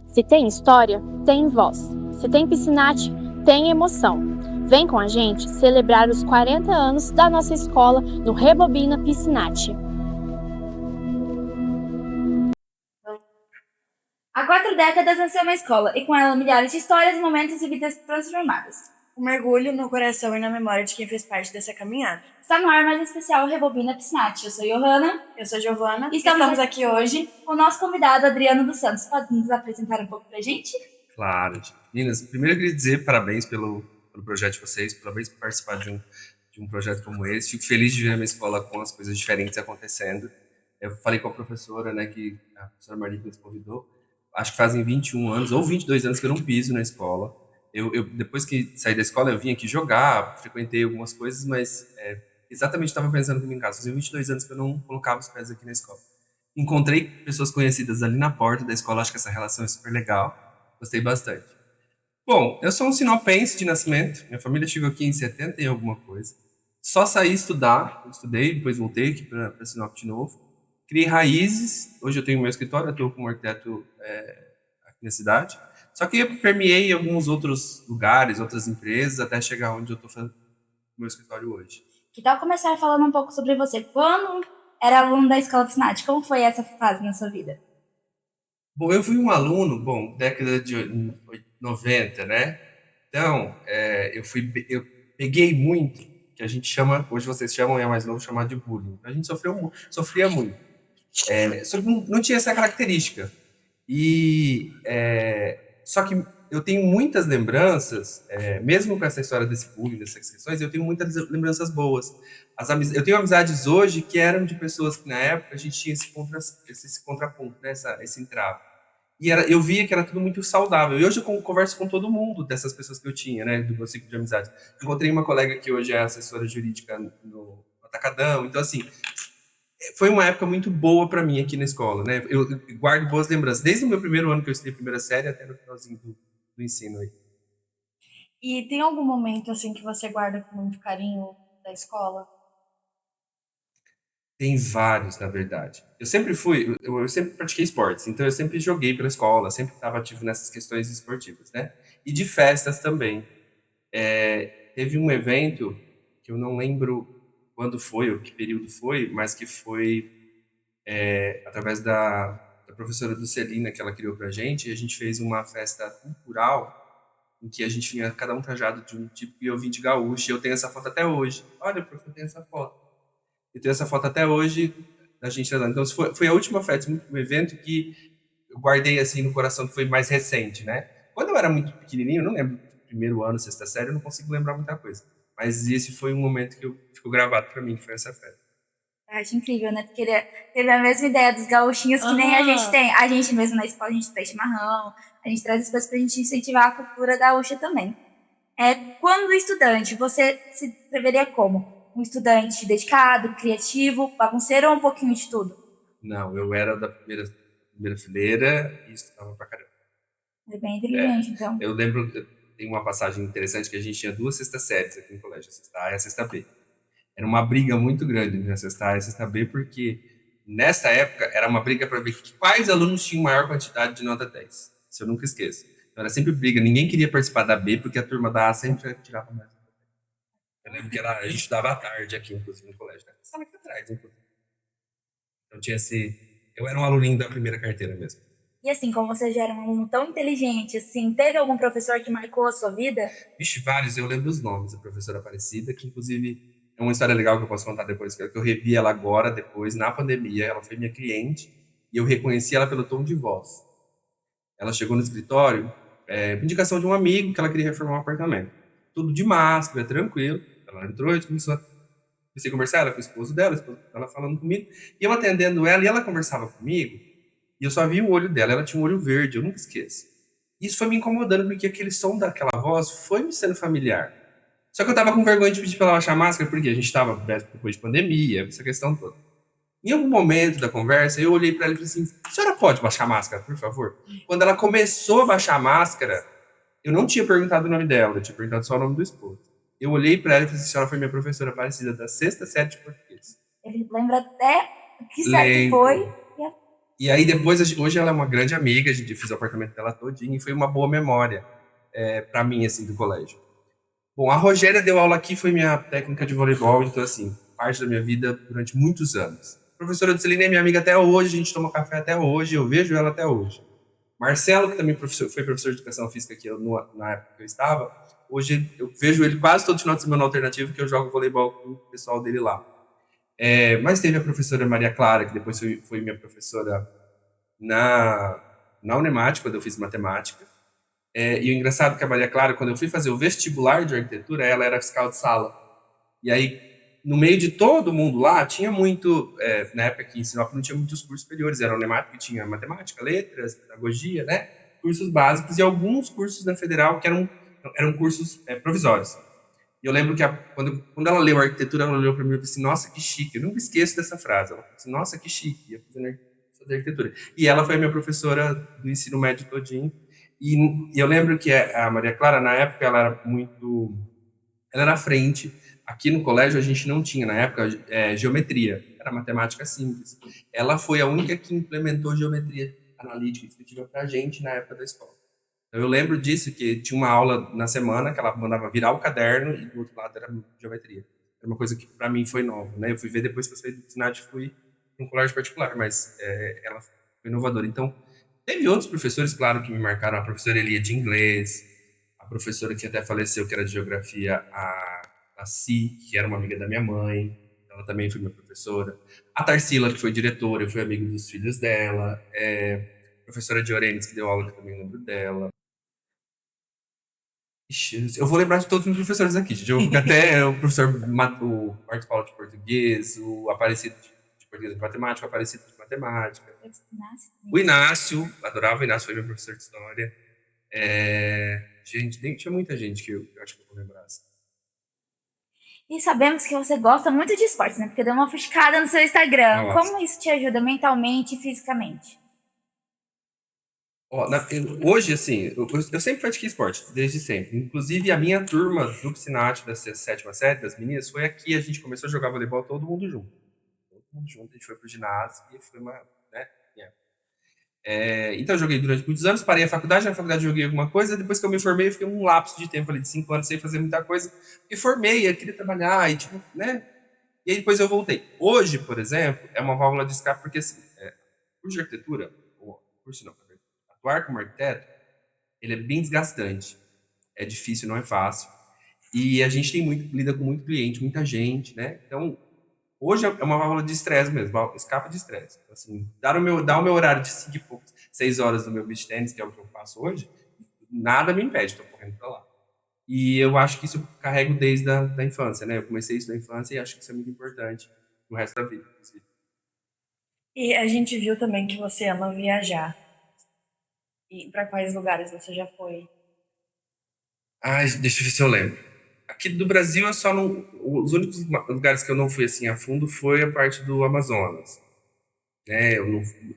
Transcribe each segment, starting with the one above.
Se tem história, tem voz. Se tem Piscinate, tem emoção. Vem com a gente celebrar os 40 anos da nossa escola no Rebobina Piscinate. Há 4 décadas nasceu uma escola, e com ela milhares de histórias, momentos e vidas transformadas. Um mergulho no coração e na memória de quem fez parte dessa caminhada. Está no ar mais especial Rebobina Piscinate. Eu sou Johanna. Eu sou Giovana. E estamos aqui hoje com o nosso convidado, Adriano dos Santos. Pode nos apresentar um pouco pra gente? Claro. Meninas, primeiro eu queria dizer parabéns pelo projeto de vocês, parabéns por participar de um projeto como esse. Fico feliz de ver a minha escola com as coisas diferentes acontecendo. Eu falei com a professora, né, que a professora Marli nos convidou. Acho que fazem 21 anos ou 22 anos que eu não piso na escola. Eu depois que saí da escola, eu vim aqui jogar, frequentei algumas coisas, mas exatamente estava pensando comigo em casa. Fazia 22 anos que eu não colocava os pés aqui na escola. Encontrei pessoas conhecidas ali na porta da escola, acho que essa relação é super legal. Gostei bastante. Bom, eu sou um sinopense de nascimento, minha família chegou aqui em 70 e alguma coisa. Só saí estudar, eu estudei, depois voltei aqui para Sinop de novo. Criei raízes, hoje eu tenho meu escritório, eu estou como arquiteto aqui na cidade. Só que eu permeei alguns outros lugares, outras empresas, até chegar onde eu estou fazendo meu escritório hoje. Que tal começar falando um pouco sobre você? Quando era aluno da Escola Piscinate, como foi essa fase na sua vida? Bom, eu fui um aluno, década de 90, né? Então, eu peguei muito, que a gente chama, hoje vocês chamam, é mais novo, chamar de bullying. A gente sofria muito. Só que não tinha essa característica. Só que eu tenho muitas lembranças, mesmo com essa história desse bullying, dessas questões, eu tenho muitas lembranças boas. Eu tenho amizades hoje que eram de pessoas que na época a gente tinha esse contraponto, né, esse entrave. E eu via que era tudo muito saudável. E hoje eu converso com todo mundo dessas pessoas que eu tinha, né, do meu ciclo de amizades. Encontrei uma colega que hoje é assessora jurídica no Atacadão. Então, assim, foi uma época muito boa para mim aqui na escola, né? Eu guardo boas lembranças, desde o meu primeiro ano que eu estudei primeira série até no finalzinho do ensino aí. E tem algum momento, assim, que você guarda com muito carinho da escola? Tem vários, na verdade. Eu sempre pratiquei esportes, então eu sempre joguei pela escola, sempre estava ativo nessas questões esportivas, né? E de festas também. Teve um evento, que eu não lembro quando foi, ou que período foi, mas que foi através da professora Dulcelina, que ela criou pra gente, e a gente fez uma festa cultural, em que a gente vinha cada um trajado de um tipo, e eu vim de gaúcho, e eu tenho essa foto até hoje. Olha, prof, eu tenho essa foto. Eu tenho essa foto até hoje da gente trazendo. Então, foi a última festa, um evento que eu guardei assim no coração, que foi mais recente, né? Quando eu era muito pequenininho, eu não lembro do primeiro ano, sexta série, eu não consigo lembrar muita coisa. Mas esse foi um momento que ficou gravado para mim, que foi essa festa. Eu acho incrível, né? Porque ele teve a mesma ideia dos gaúchinhos que nem a gente tem. A gente mesmo na escola, a gente traz chimarrão, a gente traz as coisas pra gente incentivar a cultura gaúcha também. Quando estudante, você se preveria como? Um estudante dedicado, criativo, bagunceiro ou um pouquinho de tudo? Não, eu era da primeira fileira e estudava pra caramba. É bem inteligente, então. Eu lembro, tem uma passagem interessante que a gente tinha 2 sextas séries aqui no colégio, a sexta A e a sexta B. Era uma briga muito grande entre a sexta A e a sexta B, porque nessa época era uma briga para ver quais alunos tinham maior quantidade de nota 10. Isso eu nunca esqueço. Então era sempre briga, ninguém queria participar da B, porque a turma da A sempre tirava mais. Eu lembro que a gente estudava à tarde aqui, inclusive, no colégio, né? Estava aqui atrás, inclusive. Então tinha eu era um aluninho da primeira carteira mesmo. E assim, como você já era um aluno tão inteligente, assim, teve algum professor que marcou a sua vida? Vixe, vários, eu lembro os nomes. A professora Aparecida, que inclusive é uma história legal que eu posso contar depois, que eu revi ela agora, depois, na pandemia. Ela foi minha cliente e eu reconheci ela pelo tom de voz. Ela chegou no escritório, por indicação de um amigo, que ela queria reformar um apartamento. Tudo de máscara, tranquilo. Ela entrou e comecei a conversar, ela com o esposo dela, ela falando comigo, e eu atendendo ela, e ela conversava comigo, e eu só vi o olho dela, ela tinha um olho verde, eu nunca esqueço. Isso foi me incomodando, porque aquele som daquela voz foi me sendo familiar. Só que eu tava com vergonha de pedir pra ela baixar a máscara, porque a gente tava depois de pandemia, essa questão toda. Em algum momento da conversa, eu olhei pra ela e falei assim, a senhora pode baixar a máscara, por favor? Quando ela começou a baixar a máscara, eu não tinha perguntado o nome dela, eu tinha perguntado só o nome do esposo. Eu olhei pra ela e falei assim, a senhora foi minha professora Aparecida da sexta série de português. Ele lembra até que série foi. E aí depois, hoje ela é uma grande amiga, a gente fez o apartamento dela todinho e foi uma boa memória para mim, assim, do colégio. Bom, a Rogéria deu aula aqui, foi minha técnica de voleibol, então, assim, parte da minha vida durante muitos anos. A professora Dulceline é minha amiga até hoje, a gente toma café até hoje, eu vejo ela até hoje. Marcelo, que também foi professor de educação física aqui na época que eu estava, hoje eu vejo ele quase todo final de semana alternativo, que eu jogo voleibol com o pessoal dele lá. Mas teve a professora Maria Clara, que depois foi minha professora na Unemate, quando eu fiz matemática. E o engraçado é que a Maria Clara, quando eu fui fazer o vestibular de arquitetura, ela era fiscal de sala. E aí, no meio de todo mundo lá, tinha muito, na época que em Sinop não tinha muitos cursos superiores, era a Unemate que tinha matemática, letras, pedagogia, né? Cursos básicos e alguns cursos na Federal que eram cursos provisórios. E eu lembro que quando ela leu a arquitetura, ela olhou para mim e disse: nossa, que chique. Eu nunca esqueço dessa frase. Ela disse: nossa, que chique. Ia fazer arquitetura. E ela foi a minha professora do ensino médio todinho. E eu lembro que a Maria Clara, na época, ela era muito... Ela era à frente. Aqui no colégio, a gente não tinha, na época, geometria. Era matemática simples. Ela foi a única que implementou geometria analítica e descritiva para a gente na época da escola. Então, eu lembro disso, que tinha uma aula na semana que ela mandava virar o caderno e do outro lado era geometria. Era uma coisa que para mim foi nova, né? Eu fui ver depois que eu saí do ensino, fui para um colégio particular, mas ela foi inovadora. Então, teve outros professores, claro, que me marcaram. A professora Elia de inglês, a professora que até faleceu, que era de geografia, a Si, que era uma amiga da minha mãe, ela também foi minha professora. A Tarsila, que foi diretora, eu fui amigo dos filhos dela. A professora de Orenes, que deu aula, que eu também lembro dela. Ixi, eu vou lembrar de todos os professores aqui, gente. Eu vou até o professor o Marcos Paulo de português, o Aparecido de português e matemática, o Aparecido de matemática. O Inácio, adorava o Inácio, foi meu professor de história. Gente, tinha muita gente que eu acho que eu vou lembrar. Assim. E sabemos que você gosta muito de esportes, né? Porque deu uma fuscada no seu Instagram. Nossa. Como isso te ajuda mentalmente e fisicamente? Hoje, assim, eu sempre pratiquei esporte, desde sempre. Inclusive, a minha turma do Piscinati, da sétima série, das meninas, foi aqui. A gente começou a jogar voleibol todo mundo junto. Todo mundo junto, a gente foi pro ginásio e foi uma, né? Então, eu joguei durante muitos anos, parei a faculdade, na faculdade joguei alguma coisa, depois que eu me formei, eu fiquei um lapso de tempo ali, de 5 anos, sem fazer muita coisa, porque formei, eu queria trabalhar, e tipo, né? E aí depois eu voltei. Hoje, por exemplo, é uma válvula de escape, porque assim, curso de arquitetura, curso não, atuar como arquiteto, ele é bem desgastante. É difícil, não é fácil. E a gente lida com muito cliente, muita gente, né? Então, hoje é uma válvula de estresse mesmo, escape de estresse. Assim, dar o meu horário de 5 e poucos, 6 horas no meu beach tennis, que é o que eu faço hoje, nada me impede, estou correndo para lá. E eu acho que isso eu carrego desde a infância, né? Eu comecei isso na infância e acho que isso é muito importante no resto da vida, inclusive. E a gente viu também que você ama viajar. E para quais lugares você já foi? Deixa eu ver se eu lembro. Aqui do Brasil, os únicos lugares que eu não fui assim a fundo foi a parte do Amazonas. Né?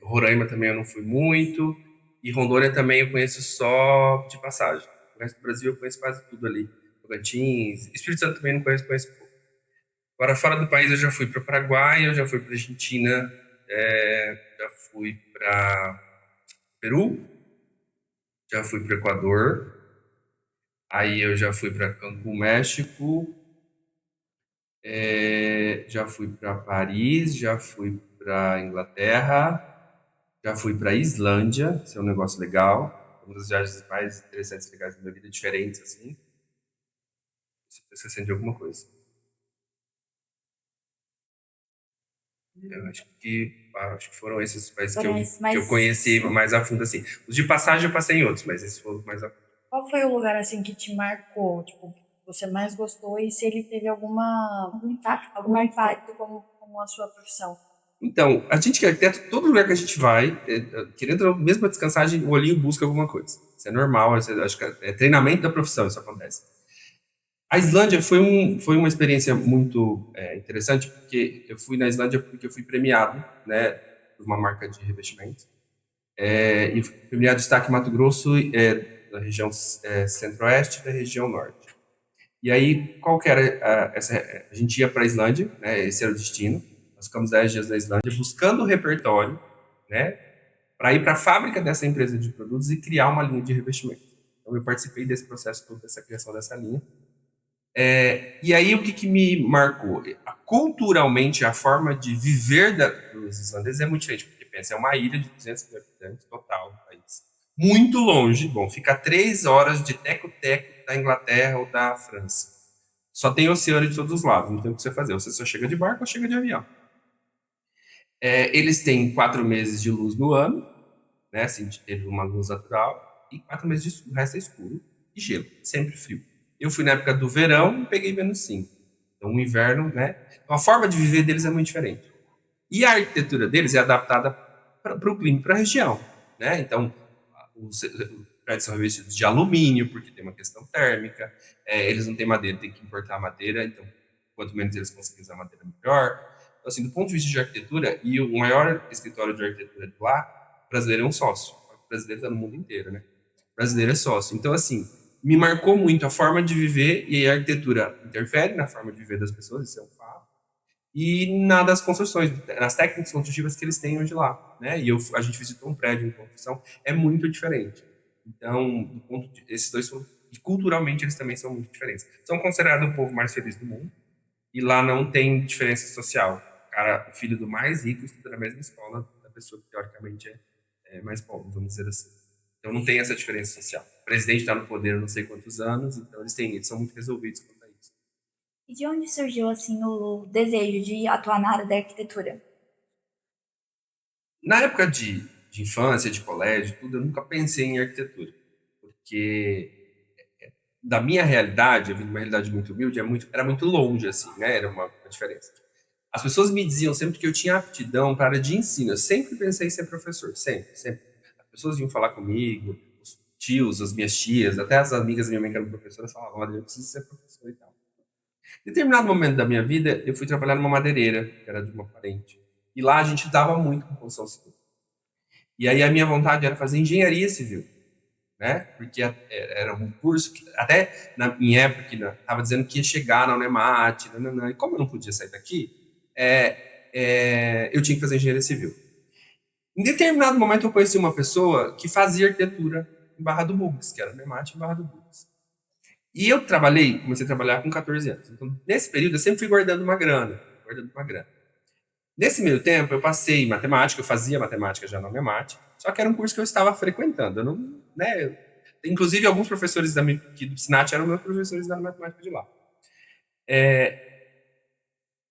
Roraima também eu não fui muito. E Rondônia também eu conheço só de passagem. O resto do Brasil eu conheço quase tudo ali. Tocantins. Espírito Santo também não conheço pouco. Agora, fora do país, eu já fui para o Paraguai, eu já fui para a Argentina, já fui para Peru, já fui para o Equador, aí eu já fui para Cancún, México, já fui para Paris, já fui para Inglaterra, já fui para Islândia, isso é um negócio legal, uma das viagens mais interessantes e legais da minha vida, diferentes assim. Estou esquecendo de alguma coisa. Eu acho que foram esses países que eu conheci mais a fundo, assim. Os de passagem eu passei em outros, mas esses foram mais a fundo. Qual foi o lugar, assim, que te marcou? Tipo, que você mais gostou e se ele teve algum impacto como a sua profissão? Então, a gente que é arquiteto, todo lugar que a gente vai, querendo mesmo a descansagem, o olhinho busca alguma coisa. Isso é normal, acho que é treinamento da profissão, isso acontece. A Islândia foi uma experiência muito interessante, porque eu fui na Islândia porque eu fui premiado, né, por uma marca de revestimento. E fui premiado destaque Mato Grosso, da região centro-oeste e da região norte. E aí, qual que era a gente ia para a Islândia, né, esse era o destino. Nós ficamos 10 dias na Islândia buscando o repertório, né, para ir para a fábrica dessa empresa de produtos e criar uma linha de revestimento. Então, eu participei desse processo todo, dessa criação dessa linha. E aí, o que me marcou? Culturalmente, a forma de viver dos islandeses é muito diferente, porque pensa, é uma ilha de 200 mil habitantes total do país. Muito longe, fica 3 horas de teco-teco da Inglaterra ou da França. Só tem oceano de todos os lados, não tem o que você fazer. Você só chega de barco ou chega de avião. Eles têm 4 meses de luz no ano, né? Assim, teve uma luz natural, e 4 meses o resto é escuro e gelo, sempre frio. Eu fui na época do verão e peguei -5. Então, o inverno, né? Então, a forma de viver deles é muito diferente. E a arquitetura deles é adaptada para o clima e para a região, né? Então, os prédios são revestidos de alumínio, porque tem uma questão térmica. Eles não têm madeira, tem que importar madeira. Então, quanto menos eles conseguirem usar madeira, melhor. Então, assim, do ponto de vista de arquitetura, e o maior escritório de arquitetura de lá, brasileiro é um sócio. O brasileiro está no mundo inteiro, né? O brasileiro é sócio. Então, assim, me marcou muito a forma de viver, e a arquitetura interfere na forma de viver das pessoas, isso é um fato, e das construções, nas técnicas construtivas que eles têm hoje lá, né? E a gente visitou um prédio em construção, é muito diferente. Então, esses dois são, e culturalmente eles também são muito diferentes. São considerados o povo mais feliz do mundo, e lá não tem diferença social. O filho do mais rico estuda na mesma escola da pessoa que teoricamente é mais pobre, vamos dizer assim. Então não tem essa diferença social. O presidente está no poder há não sei quantos anos, então eles são muito resolvidos quanto a isso. E de onde surgiu, assim, o desejo de atuar na área da arquitetura? Na época de infância, de colégio, tudo, eu nunca pensei em arquitetura. Porque da minha realidade, eu vim de uma realidade muito humilde, era muito longe, assim, né? Era uma diferença. As pessoas me diziam sempre que eu tinha aptidão para a área de ensino. Eu sempre pensei em ser professor, sempre, sempre. As pessoas vinham falar comigo, os tios, as minhas tias, até as amigas da minha mãe que eram professoras falavam, olha, eu preciso ser professor e tal. Em determinado momento da minha vida, eu fui trabalhar numa madeireira, que era de uma parente. E lá a gente dava muito com construção civil. E aí a minha vontade era fazer engenharia civil, né? Porque era um curso que, até em época, que estava dizendo que ia chegar na Unemat, e como eu não podia sair daqui, eu tinha que fazer engenharia civil. Em determinado momento, eu conheci uma pessoa que fazia arquitetura em Barra do Bugres, que era Unemat em Barra do Bugres. E eu comecei a trabalhar com 14 anos. Então, nesse período, eu sempre fui guardando uma grana. Nesse meio tempo, eu passei em matemática, eu fazia matemática já na Unemat, só que era um curso que eu estava frequentando. Eu não, né, inclusive, alguns professores aqui do Sinat eram meus professores da matemática de lá.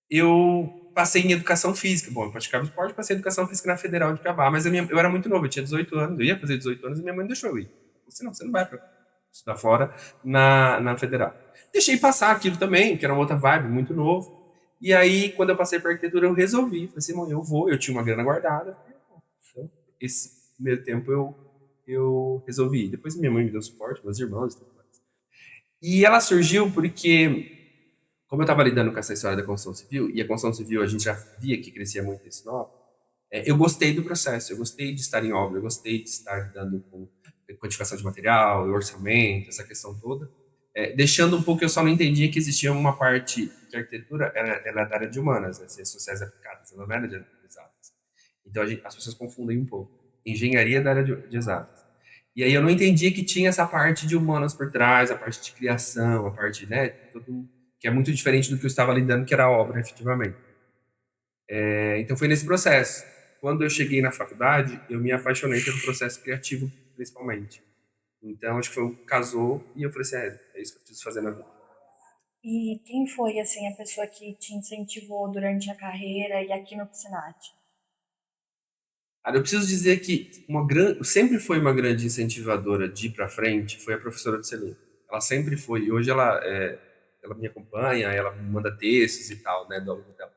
Eu passei em educação física. Bom, eu praticava esporte, passei em educação física na Federal de Cuiabá, mas eu era muito novo, eu tinha 18 anos, eu ia fazer 18 anos e minha mãe deixou eu ir. Eu disse, não, você não vai para estudar fora na Federal. Deixei passar aquilo também, que era uma outra vibe, muito novo. E aí, quando eu passei para arquitetura, eu resolvi. Falei assim, mãe, eu tinha uma grana guardada. Então, esse primeiro tempo eu resolvi. Depois minha mãe me deu suporte, meus irmãos e tudo mais. E ela surgiu porque, como eu estava lidando com essa história da construção civil, e a construção civil a gente já via que crescia muito em Sinop, eu gostei do processo, eu gostei de estar em obra, eu gostei de estar lidando com quantificação de material, orçamento, essa questão toda. Deixando um pouco que eu só não entendia que existia uma parte de arquitetura, ela é da área de humanas, né, ciências sociais aplicadas, ela não era de exatas. Então as pessoas confundem um pouco. Engenharia é da área de exatas. E aí eu não entendia que tinha essa parte de humanas por trás, a parte de criação, a parte, né, que é muito diferente do que eu estava lidando, que era a obra, efetivamente. Então foi nesse processo. Quando eu cheguei na faculdade, eu me apaixonei pelo processo criativo, principalmente. Então, acho que casou e eu falei assim, é isso que eu preciso fazer na vida. E quem foi, assim, a pessoa que te incentivou durante a carreira e aqui no Piscinat? Eu preciso dizer que sempre foi uma grande incentivadora de ir para frente, foi a professora de Celina. Ela sempre foi, e hoje ela me acompanha, ela me manda textos e tal, né, do aluno dela.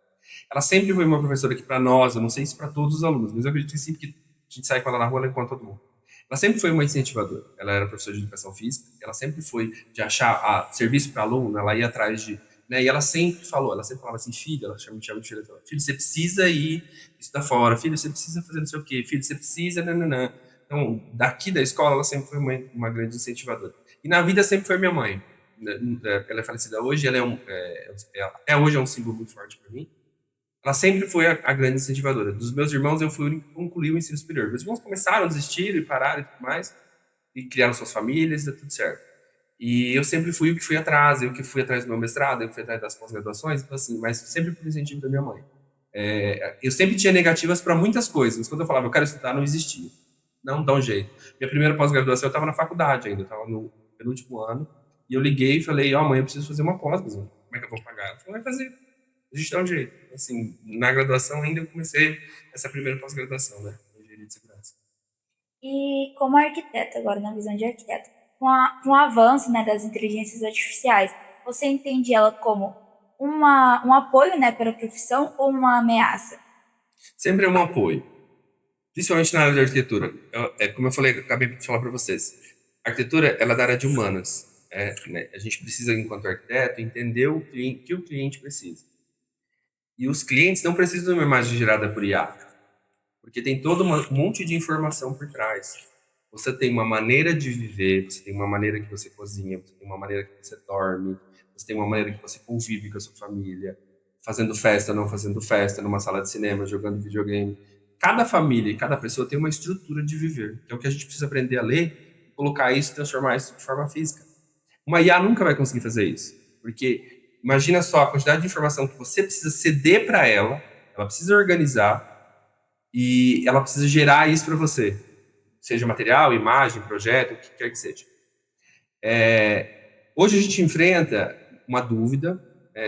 Ela sempre foi uma professora que para nós, eu não sei se para todos os alunos, mas eu acredito que sempre que a gente sai com ela na rua, ela encontra todo mundo. Ela sempre foi uma incentivadora. Ela era professora de educação física, ela sempre foi de achar serviço para aluno, ela ia atrás de... Né, e ela sempre falava assim, filho, ela chama de filho, você precisa ir estudar fora, filho, você precisa fazer não sei o quê, filho, você precisa... Nananã. Então, daqui da escola, ela sempre foi uma grande incentivadora. E na vida sempre foi minha mãe. Ela é falecida hoje, ela até hoje é um símbolo muito forte para mim. ela sempre foi a grande incentivadora. Dos meus irmãos, eu fui o único que concluiu o ensino superior. Meus irmãos começaram a desistir e pararam e tudo mais, e criaram suas famílias, e deu tudo certo. E eu sempre fui o que fui atrás, eu que fui atrás do meu mestrado, eu que fui atrás das pós-graduações, então, assim, mas sempre por incentivo da minha mãe. Eu sempre tinha negativas para muitas coisas, mas quando eu falava, eu quero estudar, não existia. Não dá um jeito. Minha primeira pós-graduação, eu estava na faculdade ainda, eu estava no penúltimo ano, e eu liguei e falei, mãe, eu preciso fazer uma pós, mas como é que eu vou pagar? Ela falou, vai fazer. A gente dá um jeito. Assim, na graduação ainda eu comecei essa primeira pós-graduação, né? Engenharia de segurança. E como arquiteto, agora na visão de arquiteto, com o avanço, né, das inteligências artificiais, você entende ela como um apoio, né, para a profissão ou uma ameaça? Sempre é um apoio. Principalmente na área de arquitetura. Como eu falei, acabei de falar para vocês. A arquitetura, ela é da área de humanas. Né? A gente precisa, enquanto arquiteto, entender o que o cliente precisa. E os clientes não precisam de uma imagem gerada por IA, porque tem todo um monte de informação por trás. Você tem uma maneira de viver, você tem uma maneira que você cozinha, você tem uma maneira que você dorme, você tem uma maneira que você convive com a sua família, fazendo festa, não fazendo festa, numa sala de cinema, jogando videogame. Cada família e cada pessoa tem uma estrutura de viver, que é o que a gente precisa aprender a ler, colocar isso e transformar isso de forma física. Uma IA nunca vai conseguir fazer isso, porque imagina só a quantidade de informação que você precisa ceder para ela precisa organizar e ela precisa gerar isso para você, seja material, imagem, projeto, o que quer que seja. Hoje a gente enfrenta uma dúvida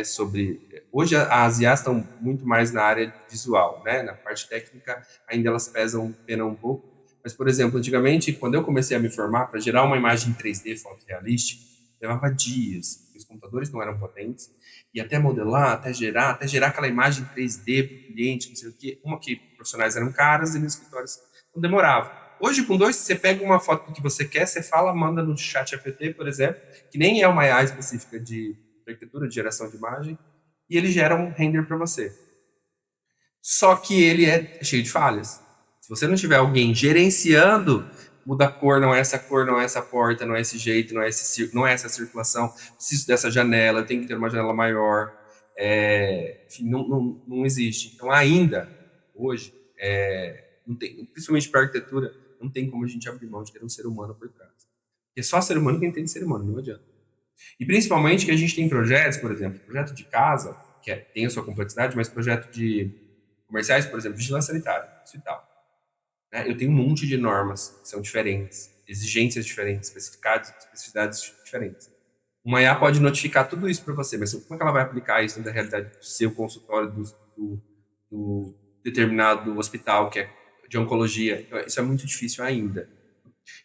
sobre... Hoje as IAs estão muito mais na área visual, né? Na parte técnica ainda elas penam um pouco. Mas, por exemplo, antigamente, quando eu comecei a me formar, para gerar uma imagem 3D fotorrealística, levava dias, porque os computadores não eram potentes, e até modelar, até gerar aquela imagem 3D para o cliente, não sei o quê. Uma que profissionais eram caras e nos escritórios não demorava. Hoje, com dois, você pega uma foto que você quer, você fala, manda no chat GPT, por exemplo, que nem é uma IA específica de arquitetura, de geração de imagem, e ele gera um render para você. Só que ele é cheio de falhas. Se você não tiver alguém gerenciando, muda a cor, não é essa porta, não é esse jeito, não é essa circulação, preciso dessa janela, tem que ter uma janela maior. Enfim, não existe. Então, ainda, hoje, não tem, principalmente para a arquitetura, não tem como a gente abrir mão de ter um ser humano por trás. Porque só ser humano quem entende ser humano, não adianta. E principalmente que a gente tem projetos, por exemplo, projeto de casa, que tem a sua complexidade, mas projeto de comerciais, por exemplo, vigilância sanitária, hospital. Eu tenho um monte de normas que são diferentes, exigências diferentes, especificidades diferentes. Uma IA pode notificar tudo isso para você, mas como é que ela vai aplicar isso na realidade do seu consultório, do determinado hospital que é de oncologia? Então, isso é muito difícil ainda.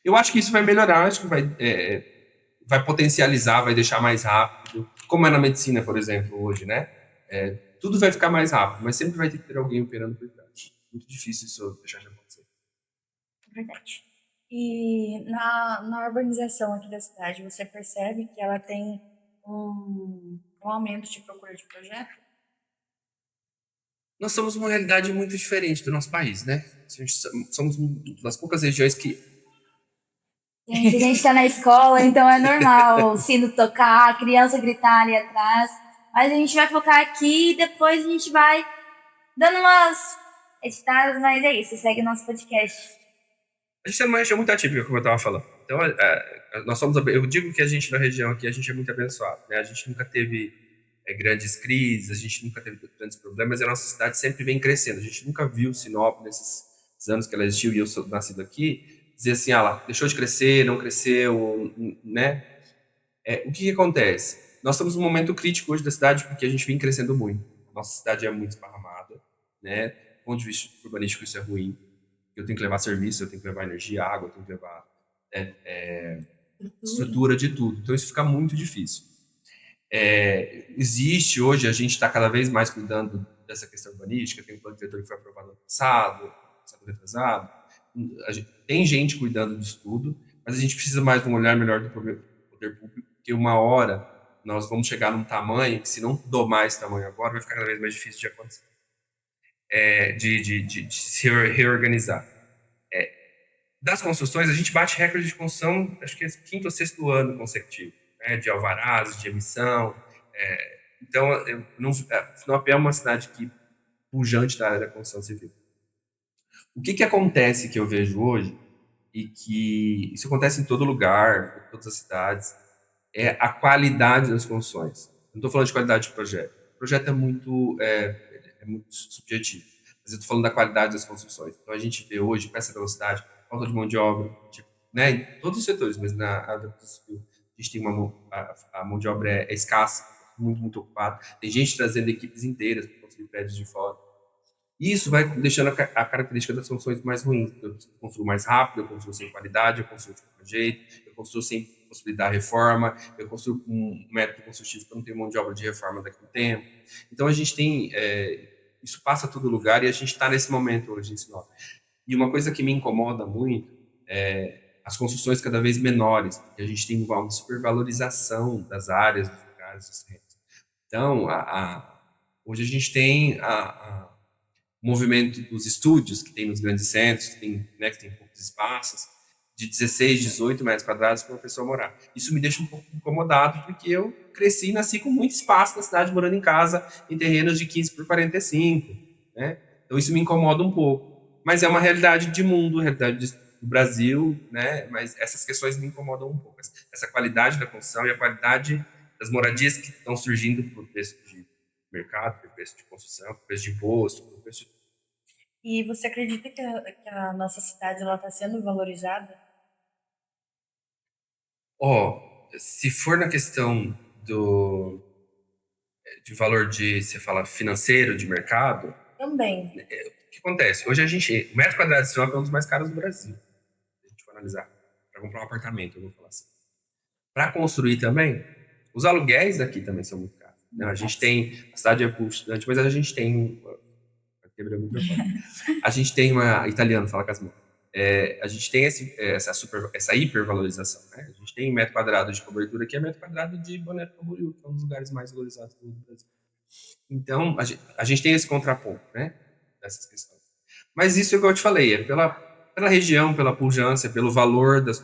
Eu acho que isso vai melhorar, acho que vai potencializar, vai deixar mais rápido, como é na medicina, por exemplo, hoje, né? Tudo vai ficar mais rápido, mas sempre vai ter que ter alguém operando por trás. Muito difícil isso deixar de acontecer. Verdade. E na urbanização aqui da cidade, você percebe que ela tem um aumento de procura de projeto? Nós somos uma realidade muito diferente do nosso país, né? Somos uma das poucas regiões que... A gente tá na escola, então é normal o sino tocar, a criança gritar ali atrás. Mas a gente vai focar aqui e depois a gente vai dando umas editadas, mas é isso, segue nosso podcast. A gente é uma região muito atípica, como eu estava falando. Então, eu digo que a gente na região aqui, a gente é muito abençoado, né? A gente nunca teve grandes crises, a gente nunca teve grandes problemas, e a nossa cidade sempre vem crescendo. A gente nunca viu Sinop nesses anos que ela existiu, e eu sou nascido aqui, dizer assim, lá, deixou de crescer, não cresceu, né? O que acontece? Nós estamos num momento crítico hoje da cidade, porque a gente vem crescendo muito. Nossa cidade é muito esparramada, né? Do ponto de vista urbanístico, isso é ruim. Eu tenho que levar serviço, eu tenho que levar energia, água, eu tenho que levar estrutura de tudo. Então, isso fica muito difícil. Existe hoje, a gente está cada vez mais cuidando dessa questão urbanística, tem um plano diretor que foi aprovado no passado retrasado. Tem gente cuidando disso tudo, mas a gente precisa mais de um olhar melhor do poder público, porque uma hora nós vamos chegar num tamanho que, se não domar esse tamanho agora, vai ficar cada vez mais difícil de acontecer. De se reorganizar. Das construções, a gente bate recorde de construção, acho que é 5º ou 6º ano consecutivo, né, de alvarás, de emissão. Então, Sinop é uma cidade que pujante da área da construção civil. O que acontece que eu vejo hoje, e que isso acontece em todo lugar, em todas as cidades, é a qualidade das construções. Não estou falando de qualidade de projeto. O projeto é muito subjetivo. Mas eu estou falando da qualidade das construções. Então, a gente vê hoje, com essa velocidade, falta de mão de obra, tipo, né, em todos os setores, mas na área da construção civil, a gente tem a mão de obra é escassa, muito ocupada. Tem gente trazendo equipes inteiras para construir prédios de fora. E isso vai deixando a característica das construções mais ruins. Eu construo mais rápido, eu construo sem qualidade, eu construo de qualquer jeito, eu construo sem possibilidade de reforma, eu construo com um método construtivo que eu não tenho mão de obra de reforma daqui a um tempo. Então, a gente tem... isso passa a todo lugar e a gente está nesse momento hoje em Sinop. E uma coisa que me incomoda muito é as construções cada vez menores, porque a gente tem uma supervalorização das áreas, dos lugares, dos terrenos. Então, hoje a gente tem o movimento dos estúdios que tem nos grandes centros, que tem poucos espaços, de 16, 18 metros quadrados para uma pessoa morar. Isso me deixa um pouco incomodado, porque eu cresci e nasci com muito espaço na cidade, morando em casa, em terrenos de 15 por 45, né? Então isso me incomoda um pouco. Mas é uma realidade de mundo, realidade do Brasil, né? Mas essas questões me incomodam um pouco. Essa qualidade da construção e a qualidade das moradias que estão surgindo por preço de mercado, por preço de construção, por preço de imposto, por preço de... E você acredita que a nossa cidade está sendo valorizada? Se for na questão de valor você fala financeiro, de mercado... Também. O que acontece? Hoje o metro quadrado de Sinop é um dos mais caros do Brasil. Se a gente for analisar. Para comprar um apartamento, eu vou falar assim. Para construir também, os aluguéis daqui também são muito caros. Né? A gente tem... A cidade é pulsante, mas a gente tem... Quebrei o microfone. A gente tem uma... Italiano, fala com as mãos. A gente tem essa hipervalorização. Né? A gente tem metro quadrado de cobertura, que é metro quadrado de Balneário Camboriú, que é um dos lugares mais valorizados do Brasil. Então, a gente tem esse contraponto, né, dessas questões. Mas isso, igual eu te falei, é pela região, pela pujança, pelo valor dos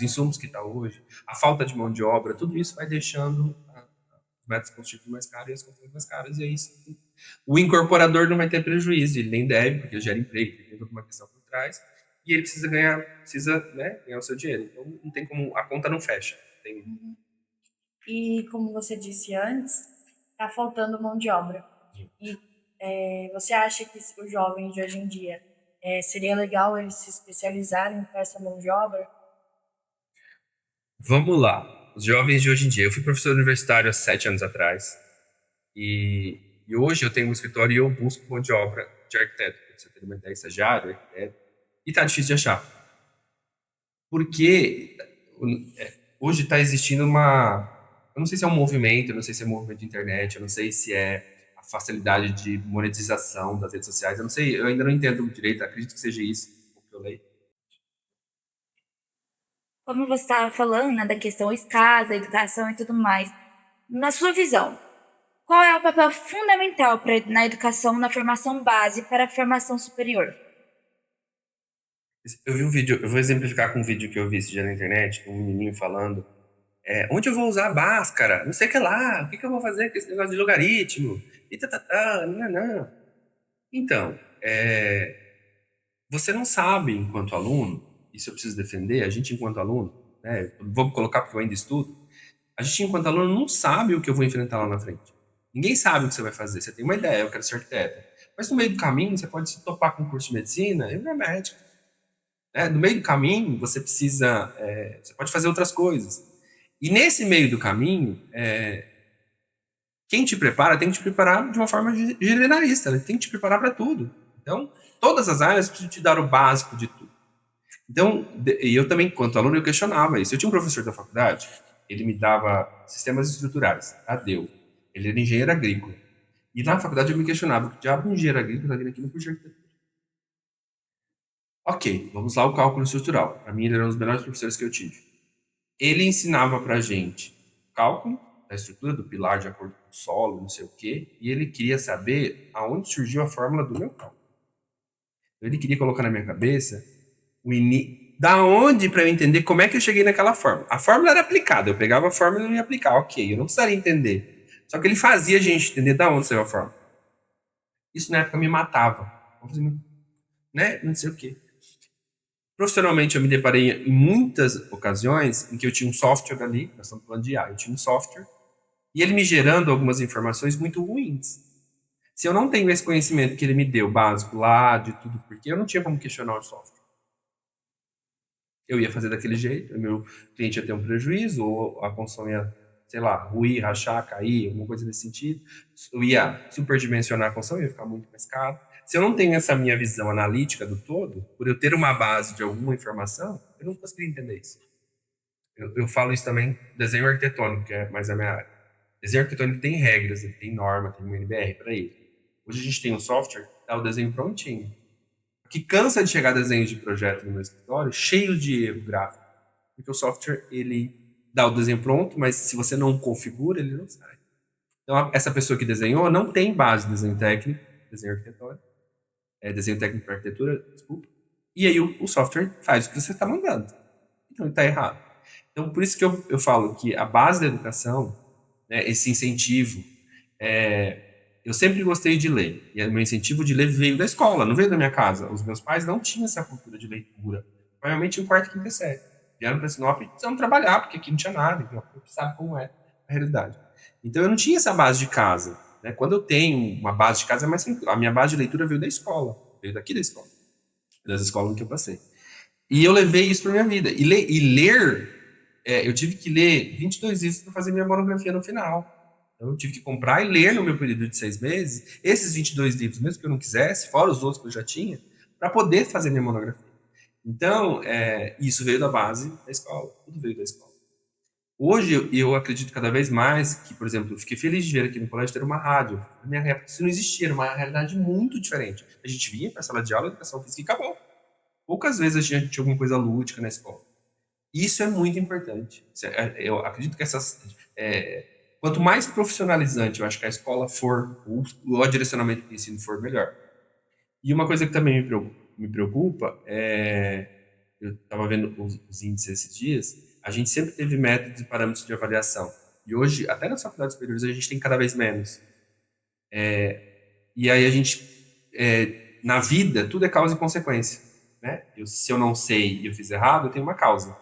insumos que está hoje, a falta de mão de obra, tudo isso vai deixando os métodos construtivos mais caros e as construções mais caras, e aí o incorporador não vai ter prejuízo, ele nem deve, porque ele gera emprego, ele tem toda uma questão por trás, e ele precisa ganhar o seu dinheiro. Então, não tem como, a conta não fecha. E como você disse antes, está faltando mão de obra. E você acha que os jovens de hoje em dia seria legal eles se especializarem com essa mão de obra? Vamos lá. Os jovens de hoje em dia. Eu fui professor universitário há 7 anos atrás. E hoje eu tenho um escritório e eu busco mão de obra de arquiteto. Pra você ter uma ideia, estagiário, arquiteto. E está difícil de achar. Porque hoje está existindo eu não sei se é um movimento, eu não sei se é um movimento de internet, eu não sei se é a facilidade de monetização das redes sociais, eu não sei, eu ainda não entendo direito, acredito que seja isso o que eu leio. Como você estava falando, né, da questão escassa, educação e tudo mais, na sua visão, qual é o papel fundamental na educação, na formação base para a formação superior? Eu vi um vídeo, eu vou exemplificar com um vídeo que eu vi esse dia na internet, um menininho falando onde eu vou usar a Bhaskara, não sei o que lá, o que eu vou fazer com esse negócio de logaritmo, e não. Então, você não sabe, enquanto aluno, isso eu preciso defender, a gente enquanto aluno, né, vou colocar porque eu ainda estudo, a gente enquanto aluno não sabe o que eu vou enfrentar lá na frente. Ninguém sabe o que você vai fazer, você tem uma ideia, eu quero ser arquiteto. Mas no meio do caminho, você pode se topar com um curso de medicina e virar médico. No meio do caminho, você pode fazer outras coisas. E nesse meio do caminho, quem te prepara tem que te preparar de uma forma generalista, né? Tem que te preparar para tudo. Então, todas as áreas precisam te dar o básico de tudo. Então, e eu também, quanto aluno, eu questionava isso. Eu tinha um professor da faculdade, ele me dava sistemas estruturais, ADEU. Ele era engenheiro agrícola. E na faculdade eu me questionava, que diabo de engenheiro agrícola está vindo aqui no curso de arquitetura? Ok, vamos lá, o cálculo estrutural. Para mim, ele era um dos melhores professores que eu tive. Ele ensinava pra gente cálculo da estrutura do pilar de acordo com o solo, não sei o quê, e ele queria saber aonde surgiu a fórmula do meu cálculo. Ele queria colocar na minha cabeça da onde para eu entender como é que eu cheguei naquela fórmula. A fórmula era aplicada, eu pegava a fórmula e não ia aplicar, ok, eu não precisaria entender. Só que ele fazia a gente entender da onde saiu a fórmula. Isso na época me matava. Né? Não sei o quê. Profissionalmente, eu me deparei em muitas ocasiões em que eu tinha um software ali, nós estamos falando de IA, eu tinha um software, e ele me gerando algumas informações muito ruins. Se eu não tenho esse conhecimento que ele me deu, básico lá, de tudo, porque eu não tinha como questionar o software. Eu ia fazer daquele jeito, o meu cliente ia ter um prejuízo, ou a construção ia, sei lá, ruir, rachar, cair, alguma coisa nesse sentido. Eu ia superdimensionar a construção, ia ficar muito mais caro. Se eu não tenho essa minha visão analítica do todo, por eu ter uma base de alguma informação, eu não conseguiria entender isso. Eu falo isso também, desenho arquitetônico, que é mais a minha área. Desenho arquitetônico tem regras, ele tem norma, tem um NBR para ele. Hoje a gente tem um software, dá o desenho prontinho. Que cansa de chegar desenhos de projeto no meu escritório cheios de erro gráfico. Porque o software, ele dá o desenho pronto, mas se você não configura, ele não sai. Então, essa pessoa que desenhou não tem base de desenho técnico, desenho arquitetônico, desenho técnico para arquitetura, desculpa. E aí o software faz o que você está mandando. Então, ele está errado. Então, por isso que eu falo que a base da educação, né, esse incentivo, eu sempre gostei de ler. E o meu incentivo de ler veio da escola, não veio da minha casa. Os meus pais não tinham essa cultura de leitura. Provavelmente em quarto, quinta série. Vieram para Sinop e precisamos trabalhar, porque aqui não tinha nada. Então, sabe como é a realidade. Então, eu não tinha essa base de casa. Né? Quando eu tenho uma base de casa, é mais tranquilo. A minha base de leitura veio da escola. Veio daqui da escola. Das escolas em que eu passei. E eu levei isso para minha vida. E ler eu tive que ler 22 livros para fazer minha monografia no final. Então, eu tive que comprar e ler no meu período de 6 meses esses 22 livros, mesmo que eu não quisesse, fora os outros que eu já tinha, para poder fazer minha monografia. Então, isso veio da base da escola. Tudo veio da escola. Hoje, eu acredito cada vez mais que, por exemplo, eu fiquei feliz de ver aqui no colégio ter uma rádio. Na minha época, isso não existia, era uma realidade muito diferente. A gente vinha para a sala de aula, educação física e acabou. Poucas vezes a gente tinha alguma coisa lúdica na escola. Isso é muito importante. Eu acredito que quanto mais profissionalizante eu acho que a escola for, o direcionamento do ensino for, melhor. E uma coisa que também me preocupa eu estava vendo os índices esses dias, a gente sempre teve métodos e parâmetros de avaliação. E hoje, até nas faculdades superiores, a gente tem cada vez menos. E aí a gente, na vida, tudo é causa e consequência. Né? Se eu não sei e eu fiz errado, eu tenho uma causa.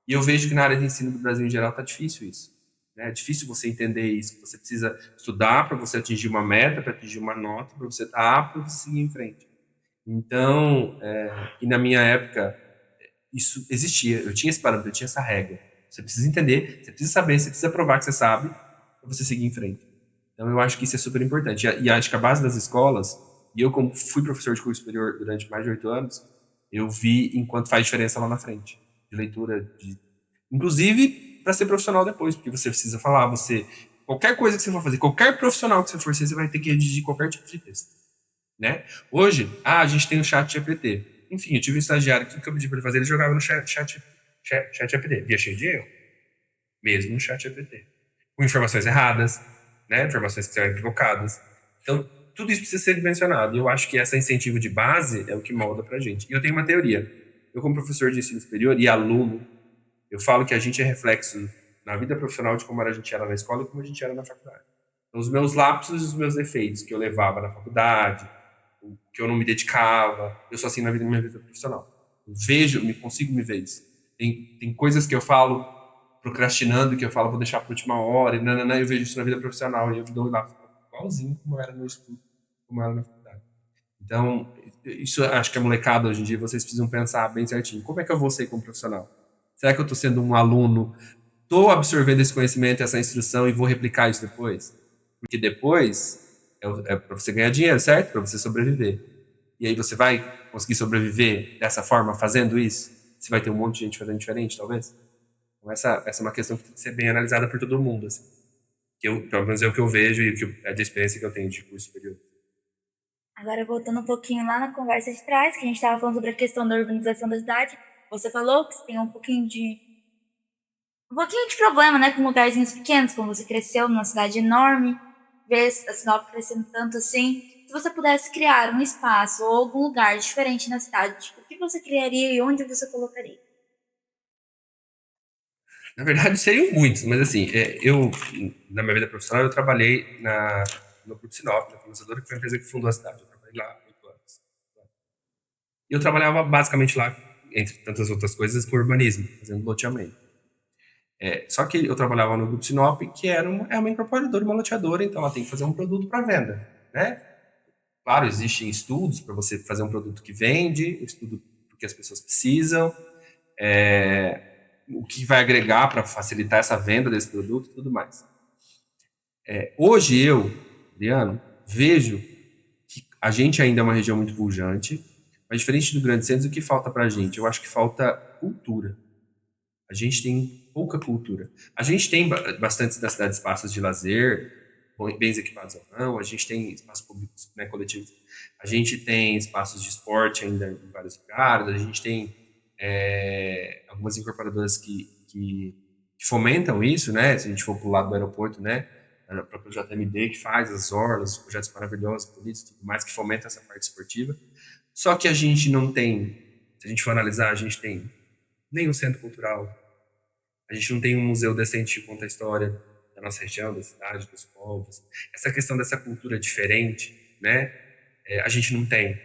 E eu vejo que na área de ensino do Brasil em geral está difícil isso. Né? É difícil você entender isso. Você precisa estudar para você atingir uma meta, para atingir uma nota, para você estar apto, para você seguir em frente. Então, e na minha época, isso existia. Eu tinha esse parâmetro, eu tinha essa regra. Você precisa entender, você precisa saber, você precisa provar que você sabe, para você seguir em frente. Então, eu acho que isso é super importante. E acho que a base das escolas, e eu como fui professor de curso superior durante mais de 8 anos, eu vi enquanto faz diferença lá na frente. De leitura, inclusive para ser profissional depois, porque você precisa falar, qualquer coisa que você for fazer, qualquer profissional que você for ser, você vai ter que redigir qualquer tipo de texto. Né? Hoje, a gente tem o chat GPT. Enfim, eu tive um estagiário que o que eu pedi para ele fazer, ele jogava no chat GPT. Via cheio de erro. Mesmo no chat GPT. Com informações erradas, né? Informações que são equivocadas. Então, tudo isso precisa ser dimensionado. E eu acho que esse incentivo de base é o que molda pra gente. E eu tenho uma teoria. Eu, como professor de ensino superior e aluno, eu falo que a gente é reflexo na vida profissional de como a gente era na escola e como a gente era na faculdade. Então, os meus lapsos e os meus defeitos que eu levava na faculdade, que eu não me dedicava, eu sou assim na minha vida profissional. Eu consigo me ver isso. Tem coisas que eu falo procrastinando, que eu falo vou deixar para a última hora, e eu vejo isso na vida profissional, e eu dou lá igualzinho como eu era no estudo, como eu era na faculdade. Então, isso acho que a molecada hoje em dia, vocês precisam pensar bem certinho. Como é que eu vou ser como profissional? Será que eu estou sendo um aluno, estou absorvendo esse conhecimento, essa instrução e vou replicar isso depois? Porque depois é para você ganhar dinheiro, certo? Para você sobreviver. E aí você vai conseguir sobreviver dessa forma, fazendo isso? Você vai ter um monte de gente fazendo diferente, talvez? Então essa é uma questão que tem que ser bem analisada por todo mundo. Assim. Pelo menos é o que eu vejo e a experiência que eu tenho de curso superior. Agora, voltando um pouquinho lá na conversa de trás, que a gente estava falando sobre a questão da urbanização da cidade, você falou que você tem um pouquinho de problema, né, com lugarzinhos pequenos, como você cresceu numa cidade enorme, vê a Sinop crescendo tanto assim. Se você pudesse criar um espaço ou algum lugar diferente na cidade, o que você criaria e onde você colocaria? Na verdade, seriam muitos, mas assim, na minha vida profissional, eu trabalhei no Grupo Sinop, na Colonizadora, que foi a empresa que fundou a cidade. Eu trabalhei lá 8 anos. E eu trabalhava basicamente lá, entre tantas outras coisas, com urbanismo, fazendo loteamento. Só que eu trabalhava no Grupo Sinop, que é uma incorporadora, uma loteadora, então ela tem que fazer um produto para venda, né? Claro, existem estudos para você fazer um produto que vende, estudo que as pessoas precisam, o que vai agregar para facilitar essa venda desse produto e tudo mais. Hoje eu, Adriano, vejo que a gente ainda é uma região muito pujante, mas diferente do Grande Centro, o que falta para a gente? Eu acho que falta cultura. A gente tem pouca cultura. A gente tem bastante da cidade espaços de lazer, bens equipados ou não, a gente tem espaços públicos, né, coletivos, a gente tem espaços de esporte ainda em vários lugares, a gente tem algumas incorporadoras que fomentam isso, né? Se a gente for para o lado do aeroporto, né? A própria JMD que faz as orlas, os projetos maravilhosos, bonitos, tudo mais, que fomenta essa parte esportiva. Só que a gente não tem, se a gente for analisar, a gente tem nem um centro cultural, a gente não tem um museu decente que conta a história da nossa região, da cidade, dos povos. Essa questão dessa cultura diferente, né? A gente não tem.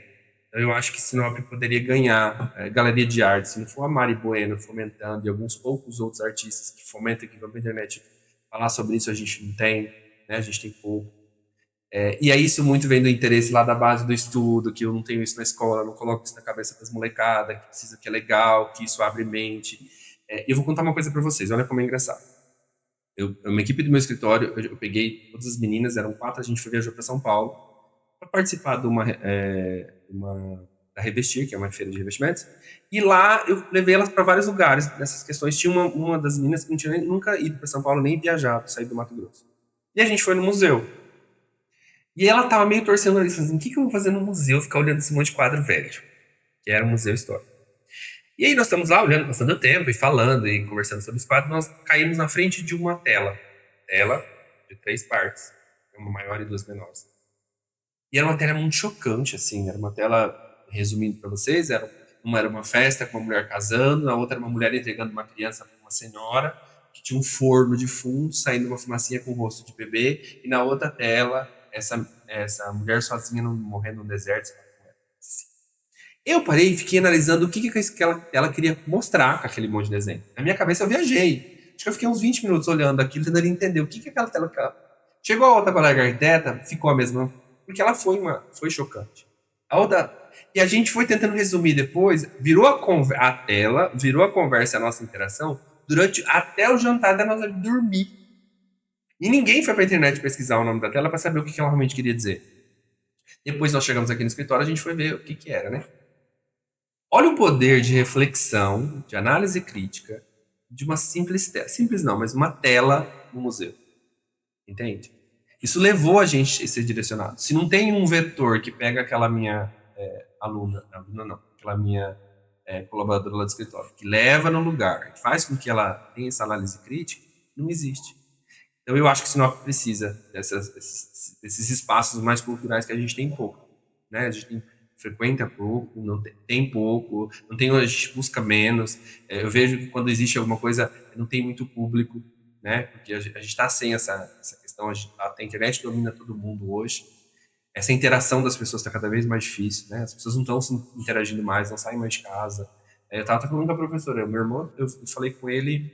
Então, eu acho que Sinop poderia ganhar galeria de arte, se não for a Mari Bueno fomentando e alguns poucos outros artistas que fomentam, que vão para a internet falar sobre isso, a gente não tem, né? A gente tem pouco. E aí isso muito vem do interesse lá da base do estudo, que eu não tenho isso na escola, não coloco isso na cabeça das molecadas, que precisa, que é legal, que isso abre mente. E eu vou contar uma coisa para vocês, olha como é engraçado. Uma equipe do meu escritório, eu peguei todas as meninas, eram 4, a gente viajou para São Paulo para participar de da Revestir, que é uma feira de revestimentos, e lá eu levei elas para vários lugares nessas questões. Tinha uma das meninas que não tinha nunca ido para São Paulo, nem viajado, saído do Mato Grosso. E a gente foi no museu. E ela tava meio torcendo ali, assim, o que eu vou fazer no museu, ficar olhando esse monte de quadro velho, que era um museu histórico. E aí nós estamos lá olhando, passando o tempo e falando e conversando sobre os quadros, nós caímos na frente de uma tela de 3 partes, uma maior e 2 menores. E era uma tela muito chocante, assim, era uma tela, resumindo para vocês, uma era uma festa com uma mulher casando, a outra era uma mulher entregando uma criança para uma senhora, que tinha um forno de fundo, saindo uma fumacinha com o rosto de bebê, e na outra tela, essa mulher sozinha morrendo no deserto. Eu parei e fiquei analisando o que ela queria mostrar com aquele monte de desenho. Na minha cabeça eu viajei. Acho que eu fiquei uns 20 minutos olhando aquilo, tentando entender o que aquela tela... Chegou a outra colega arquiteta, ficou a mesma... Porque ela foi chocante. E a gente foi tentando resumir depois, virou a tela, virou a conversa, a nossa interação, até o jantar da nossa dormir. E ninguém foi para a internet pesquisar o nome da tela para saber o que ela realmente queria dizer. Depois nós chegamos aqui no escritório, a gente foi ver o que era, né? Olha o poder de reflexão, de análise crítica, de uma simples não, mas uma tela no museu. Entende? Isso levou a gente a ser direcionado. Se não tem um vetor que pega aquela minha aquela minha colaboradora lá do escritório, que leva no lugar, que faz com que ela tenha essa análise crítica, não existe. Então eu acho que Sinop precisa desses espaços mais culturais que a gente tem pouco, né? A gente frequenta pouco, não tem pouco, não tem, a gente busca menos. Eu vejo que quando existe alguma coisa, não tem muito público, né? Porque a gente está sem essa questão, a internet domina todo mundo hoje. Essa interação das pessoas está cada vez mais difícil, né? As pessoas não estão se interagindo mais, não saem mais de casa. Eu estava falando com a professora, meu irmão, eu falei com ele,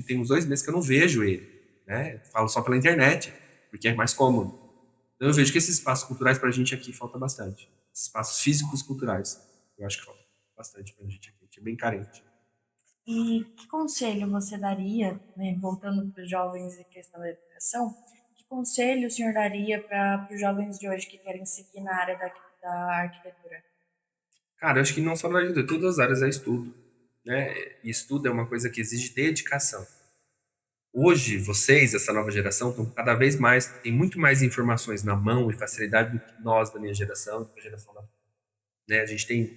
tem uns 2 meses que eu não vejo ele, né? Eu falo só pela internet, porque é mais cômodo. Então eu vejo que esses espaços culturais para a gente aqui falta bastante. Esses espaços físicos culturais, eu acho que falta bastante para a gente aqui, a gente é bem carente. E que conselho você daria, né, voltando para os jovens em questão da educação, que conselho o senhor daria para os jovens de hoje que querem seguir na área da arquitetura? Cara, eu acho que não só na arquitetura, todas as áreas é estudo, né? E estudo é uma coisa que exige dedicação. Hoje, vocês, essa nova geração, estão cada vez mais, tem muito mais informações na mão e facilidade do que nós, da minha geração, da geração da... Né? A gente tem...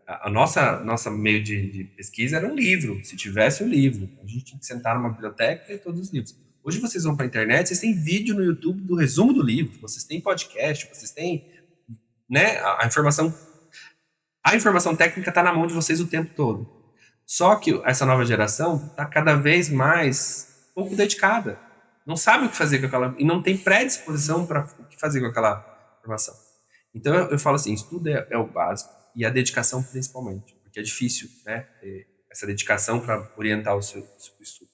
a nossa meio de pesquisa era um livro, se tivesse um livro. A gente tinha que sentar numa biblioteca e ler todos os livros. Hoje vocês vão para a internet, vocês têm vídeo no YouTube do resumo do livro, vocês têm podcast, vocês têm... Né? A informação técnica está na mão de vocês o tempo todo. Só que essa nova geração está cada vez mais pouco dedicada. não sabe o que fazer com aquela, e não tem predisposição para o que fazer com aquela formação. Então eu falo assim, estudo é o básico e a dedicação principalmente, porque é difícil, né, ter essa dedicação para orientar o seu estudo.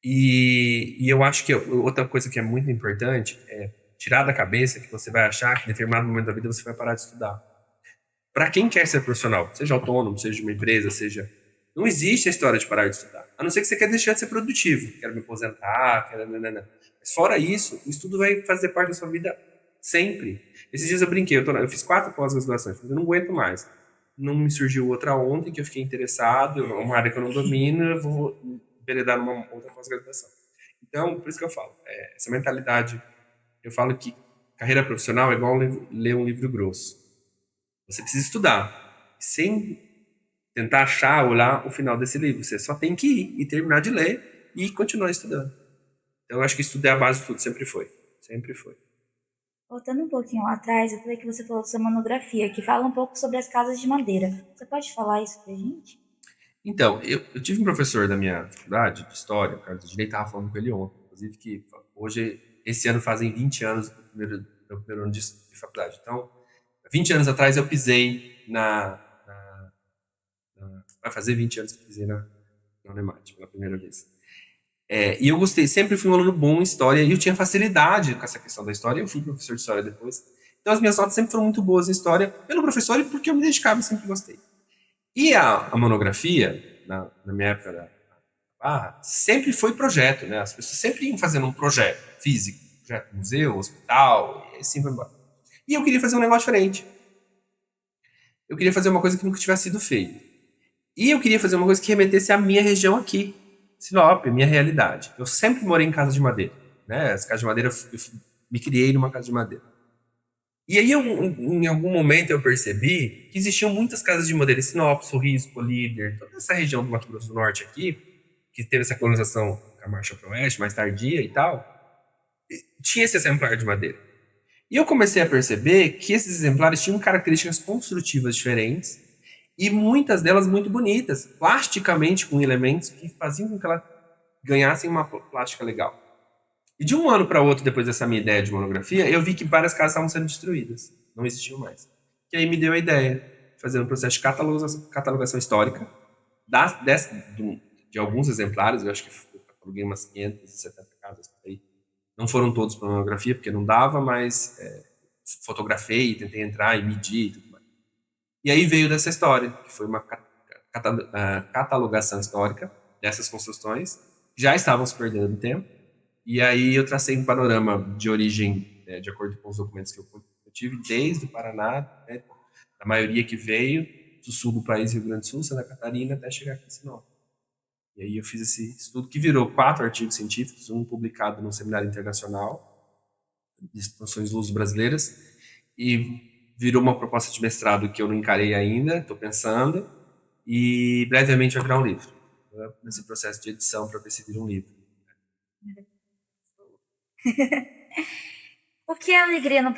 E eu acho que outra coisa que é muito importante é tirar da cabeça que você vai achar que em determinado momento da vida você vai parar de estudar. Para quem quer ser profissional, seja autônomo, seja uma empresa, seja... Não existe a história de parar de estudar. A não ser que você quer deixar de ser produtivo. Quero me aposentar, quero... Não. Mas fora isso, o estudo vai fazer parte da sua vida sempre. Esses dias eu brinquei, eu fiz 4 pós-graduações, eu não aguento mais. Não me surgiu outra ontem que eu fiquei interessado, uma área que eu não domino, eu vou enveredar numa outra pós-graduação. Então, por isso que eu falo, essa mentalidade, eu falo que carreira profissional é igual ler um livro grosso. Você precisa estudar, sem tentar achar, olhar o final desse livro. Você só tem que ir e terminar de ler e continuar estudando. Então, eu acho que estudar é a base de tudo, sempre foi. Sempre foi. Voltando um pouquinho lá atrás, eu falei que você falou da sua monografia, que fala um pouco sobre as casas de madeira. Você pode falar isso pra gente? Então, eu tive um professor da minha faculdade de História, o Carlos de Direito, estava falando com ele ontem, inclusive, que hoje, esse ano fazem 20 anos do meu primeiro ano de faculdade. Então, 20 anos atrás eu pisei vai fazer 20 anos que eu pisei na Unemate pela primeira vez. E eu gostei, sempre fui um aluno bom em História, e eu tinha facilidade com essa questão da História, eu fui professor de História depois. Então, as minhas notas sempre foram muito boas em História, pelo professor e porque eu me dedicava e sempre gostei. E a monografia, na minha época da Barra, sempre foi projeto, né? As pessoas sempre iam fazendo um projeto físico, projeto museu, hospital, e assim vai embora. E eu queria fazer um negócio diferente. Eu queria fazer uma coisa que nunca tivesse sido feita. E eu queria fazer uma coisa que remetesse à minha região aqui, Sinop, minha realidade. Eu sempre morei em casa de madeira, né? As casas de madeira, eu me criei numa casa de madeira. E aí, em algum momento, eu percebi que existiam muitas casas de madeira em Sinop, Sorriso, Colíder, toda essa região do Mato Grosso do Norte aqui, que teve essa colonização com a marcha para o oeste, mais tardia e tal, tinha esse exemplar de madeira. E eu comecei a perceber que esses exemplares tinham características construtivas diferentes e muitas delas muito bonitas, plasticamente com elementos que faziam com que ela ganhassem uma plástica legal. E de um ano para outro, depois dessa minha ideia de monografia, eu vi que várias casas estavam sendo destruídas. Não existiam mais. E aí me deu a ideia de fazer um processo de catalogação histórica de alguns exemplares. Eu acho que eu cataloguei umas 570 casas por aí. Não foram todos para monografia, porque não dava, mas fotografei, tentei entrar e medir e tudo mais. E aí veio dessa história, que foi uma catalogação histórica dessas construções, que já estavam se perdendo no tempo. E aí eu tracei um panorama de origem, de acordo com os documentos que eu tive, desde o Paraná, né, a maioria que veio do sul do país, Rio Grande do Sul, Santa Catarina, até chegar aqui em Sinop. E aí eu fiz esse estudo que virou 4 artigos científicos, um publicado no Seminário Internacional de Expansões Luso-Brasileiras, e virou uma proposta de mestrado que eu não encarei ainda, estou pensando, e brevemente vai virar um livro. Nesse processo de edição para ver se vira um livro. O que é alegria no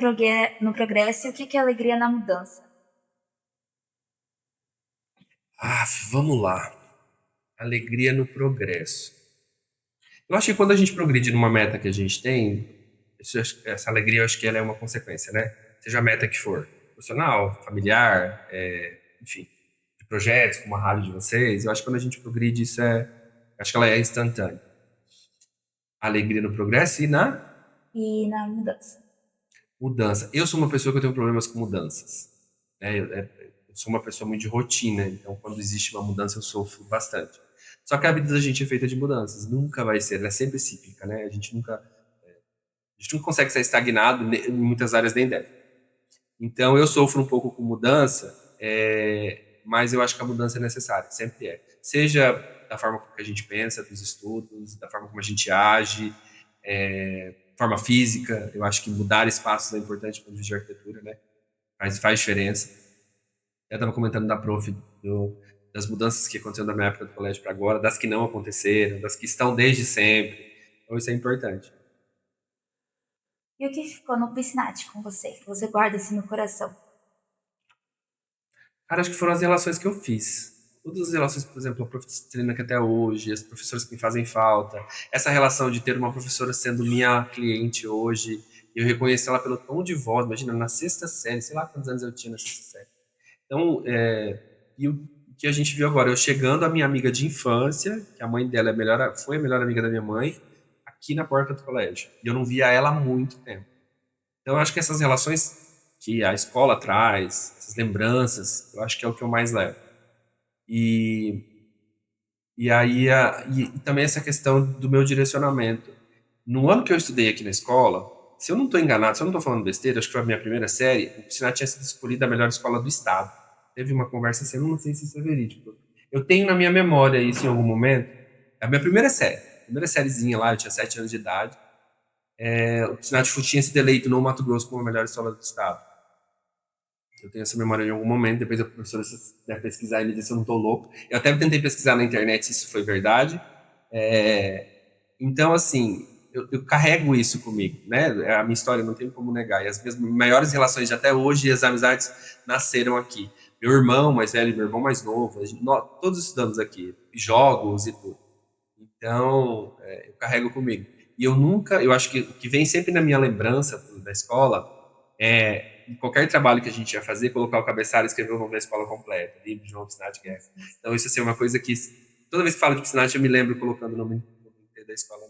progresso e o que é alegria na mudança? Vamos lá. Alegria no progresso. Eu acho que quando a gente progride numa meta que a gente tem, essa alegria eu acho que ela é uma consequência, né? Seja a meta que for, profissional, familiar, enfim, de projetos, como a rádio de vocês, eu acho que quando a gente progride acho que ela é instantânea. Alegria no progresso e na mudança. Mudança. Eu sou uma pessoa que eu tenho problemas com mudanças. Eu sou uma pessoa muito de rotina, então quando existe uma mudança eu sofro bastante. Só que a vida da gente é feita de mudanças, nunca vai ser, ela é sempre cíclica, né? A gente nunca consegue estar estagnado em muitas áreas, nem deve. Então eu sofro um pouco com mudança, mas eu acho que a mudança é necessária, sempre é. Seja da forma como a gente pensa, dos estudos, da forma como a gente age, forma física. Eu acho que mudar espaços é importante para o de arquitetura, né? Faz diferença. Eu estava comentando da prof, das mudanças que aconteceram da minha época do colégio para agora, das que não aconteceram, das que estão desde sempre. Então isso é importante. E o que ficou no Piscinati com você, que você guarda assim no coração? Cara, acho que foram as relações que eu fiz. todas as relações, por exemplo, a professora que até hoje, as professoras que me fazem falta, essa relação de ter uma professora sendo minha cliente hoje, eu reconheço ela pelo tom de voz, imagina, na sexta série, sei lá quantos anos eu tinha na sexta série. Então, e o que a gente viu agora, eu chegando a minha amiga de infância, que a mãe dela foi a melhor amiga da minha mãe, aqui na porta do colégio. E eu não via ela há muito tempo. Então, eu acho que essas relações que a escola traz, essas lembranças, eu acho que é o que eu mais levo. E, e aí, e também essa questão do meu direcionamento. No ano que eu estudei aqui na escola, se eu não estou enganado, se eu não estou falando besteira, acho que foi a minha primeira série, o Piscinati tinha sido escolhida a melhor escola do estado. Teve uma conversa assim, eu não sei se isso é verídico. Eu tenho na minha memória isso em algum momento. É a minha primeira série. Primeira sériezinha lá, eu tinha 7 anos de idade. O Piscinati tinha sido eleito no Mato Grosso como a melhor escola do estado. Eu tenho essa memória em algum momento, depois a professora deve pesquisar e me disse se eu não estou louco. Eu até tentei pesquisar na internet se isso foi verdade. Então, assim, eu carrego isso comigo, né? A minha história não tem como negar. E as minhas maiores relações de até hoje e as amizades nasceram aqui. Meu irmão mais velho e meu irmão mais novo, nós todos estudamos aqui, jogos e tudo. Então, eu carrego comigo. E eu acho que o que vem sempre na minha lembrança da escola em qualquer trabalho que a gente ia fazer, colocar o cabeçalho e escrever o nome da escola completa, livro de João Piscinati Guerra. Então, isso assim, é uma coisa que, toda vez que falo de Piscinati, eu me lembro colocando o nome da escola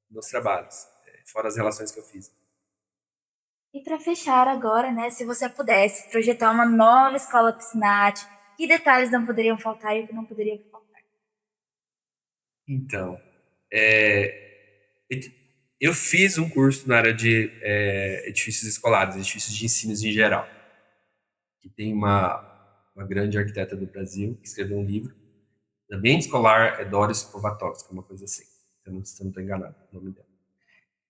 nos trabalhos, fora as relações que eu fiz. E para fechar agora, né, se você pudesse projetar uma nova escola Piscinati, que detalhes não poderiam faltar e o que não poderia faltar? Então, eu fiz um curso na área de edifícios escolares, edifícios de ensino em geral, que tem uma grande arquiteta do Brasil que escreveu um livro. O ambiente escolar é Doris Kovatovsky, uma coisa assim, se eu não estou enganado o nome dela.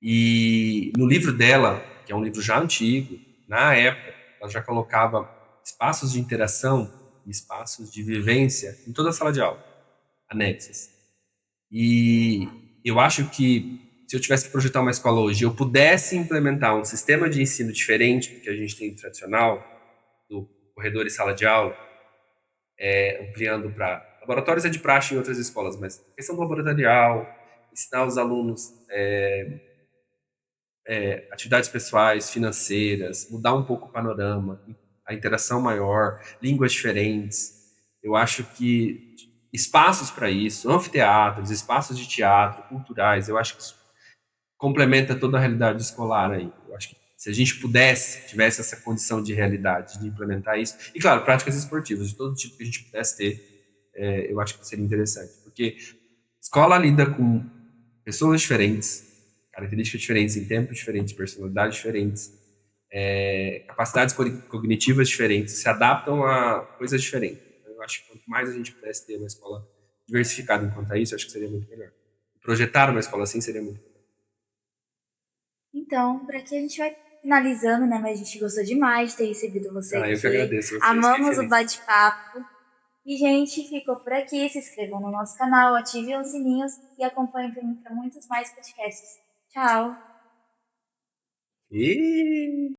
E no livro dela, que é um livro já antigo, na época, ela já colocava espaços de interação e espaços de vivência em toda a sala de aula, anexas. E eu acho que se eu tivesse que projetar uma escola hoje, eu pudesse implementar um sistema de ensino diferente do que a gente tem tradicional, do corredor e sala de aula, ampliando para laboratórios de praxe em outras escolas, mas a questão do laboratorial, ensinar os alunos atividades pessoais, financeiras, mudar um pouco o panorama, a interação maior, línguas diferentes. Eu acho que espaços para isso, anfiteatros, espaços de teatro, culturais, eu acho que isso complementa toda a realidade escolar aí. Eu acho que se a gente tivesse essa condição de realidade, de implementar isso, e claro, práticas esportivas, de todo tipo que a gente pudesse ter, eu acho que seria interessante, porque escola lida com pessoas diferentes, características diferentes, em tempos diferentes, personalidades diferentes, capacidades cognitivas diferentes, se adaptam a coisas diferentes. Eu acho que quanto mais a gente pudesse ter uma escola diversificada enquanto a isso, eu acho que seria muito melhor. Projetar uma escola assim seria muito melhor. Então, por aqui a gente vai finalizando, né? Mas a gente gostou demais de ter recebido você aqui. Eu que agradeço. Vocês, amamos o bate-papo. E, gente, ficou por aqui. Se inscrevam no nosso canal, ativem os sininhos e acompanhem para muitos mais podcasts. Tchau! E